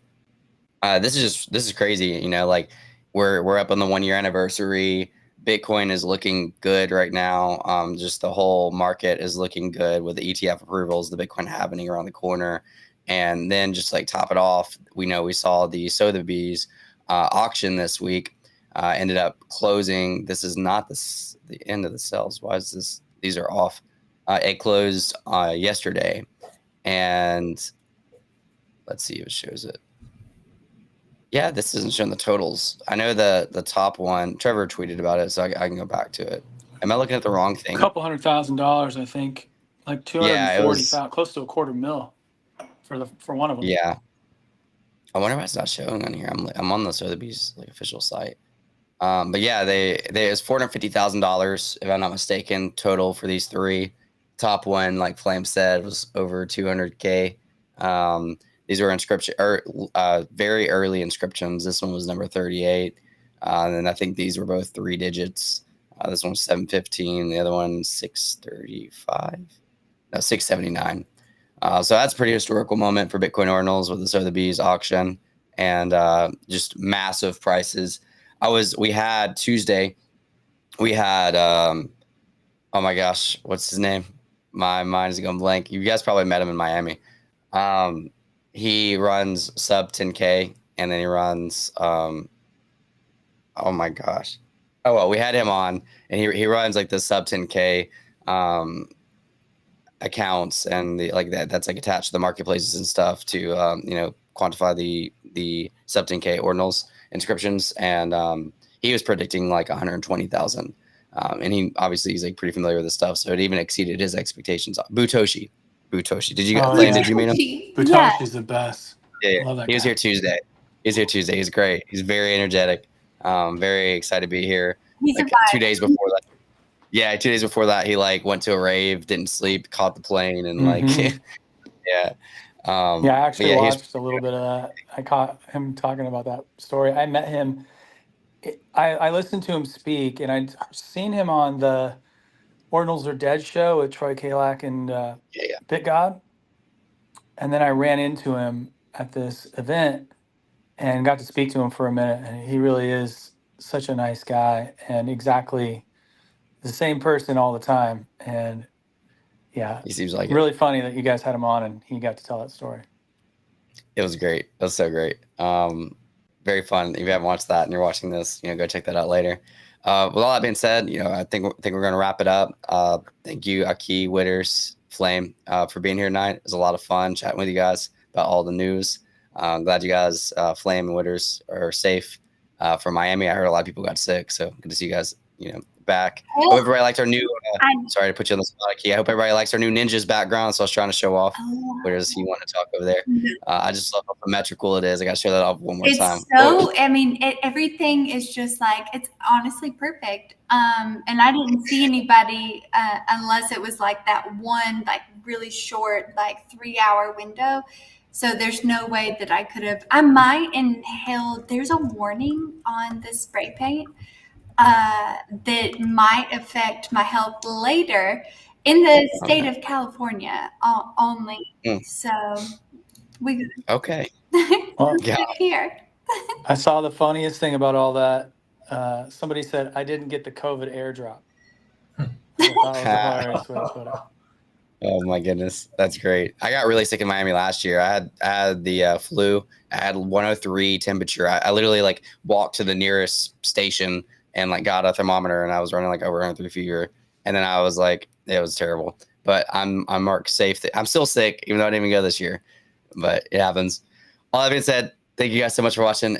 this is crazy. Like we're up on the 1 year anniversary. Bitcoin is looking good right now. Just the whole market is looking good with the ETF approvals, the Bitcoin happening around the corner. And then just like top it off, we saw the Sotheby's auction this week. Ended up closing. This is not the end of the sales. Why is this? These are off. It closed yesterday. And let's see if it shows it. Yeah, this isn't showing the totals. I know the top one, Trevor tweeted about it, so I can go back to it. Am I looking at the wrong thing? A couple $100,000, I think. Like 240,000, close to $250,000 for one of them. Yeah. I wonder why it's not showing on here. I'm on the Sotheby's like official site. But yeah, they it's $450,000 if I'm not mistaken total for these three. Top one, like Flame said, was over 200K. These were inscription or very early inscriptions. This one was number 38, and then I think these were both 3 digits. This one's 715. The other one 635. No, 679. So that's a pretty historical moment for Bitcoin Ordinals with the Sotheby's auction and just massive prices. We had Tuesday, we had, oh my gosh, what's his name? My mind is going blank. You guys probably met him in Miami. He runs sub 10K and then he runs, oh my gosh. Oh, well, we had him on and he runs like the sub 10K, accounts and that's like attached to the marketplaces and stuff to, quantify the sub 10K ordinals inscriptions. And, he was predicting like 120,000. And he's like pretty familiar with this stuff. So it even exceeded his expectations. Butoshi. Did you did you meet him? Butoshi's the best. Yeah. Love that He was guy. here Tuesday. He's great. He's very energetic. Very excited to be here. He's Like a vibe. 2 days before that. Yeah, 2 days before that, he like went to a rave, didn't sleep, caught the plane, and like, Mhm. yeah. Yeah, I actually he's watched a little bit of that. I caught him talking about that story. I met him. I listened to him speak, and I'd seen him on the Ordinals Are Dead show with Troy Kalak and yeah. BitGod. And then I ran into him at this event and got to speak to him for a minute. And he really is such a nice guy and exactly the same person all the time. And yeah, He seems like it. really funny that you guys had him on and he got to tell that story. It was great. It was so great. Very fun. If you haven't watched that and you're watching this, go check that out later. With all that being said, I think we're going to wrap it up. Thank you, Aki, Witters, Flame, for being here tonight. It was a lot of fun chatting with you guys about all the news. I'm glad you guys, Flame and Witters, are safe from Miami. I heard a lot of people got sick, so good to see you guys, back. Well, Hope everybody liked our new. I'm- Sorry to put you on the spot, Aki. I hope everybody likes our new Ninjas background. So I was trying to show off. Oh, Where does he want to talk over there? I just love how symmetrical it is. I got to show that off one more it's time. so, I mean, everything is just like, it's honestly perfect. And I didn't see anybody unless it was like that one, like really short, like 3-hour window. So there's no way that I could have, I might inhale, there's a warning on the spray paint that might affect my health later in the state of California only. So we Okay. Well, Yeah. here. I saw the funniest thing about all that. Somebody said, I didn't get the COVID airdrop. I thought it was hilarious when I put it. Oh my goodness, that's great. I got really sick in Miami last year. I had the flu. I had 103 temperature. I literally like walked to the nearest station and like got a thermometer and I was running like over 103 fever. And then I was like, it was terrible. But I'm marked safe. I'm still sick, even though I didn't even go this year. But it happens. All that being said, thank you guys so much for watching.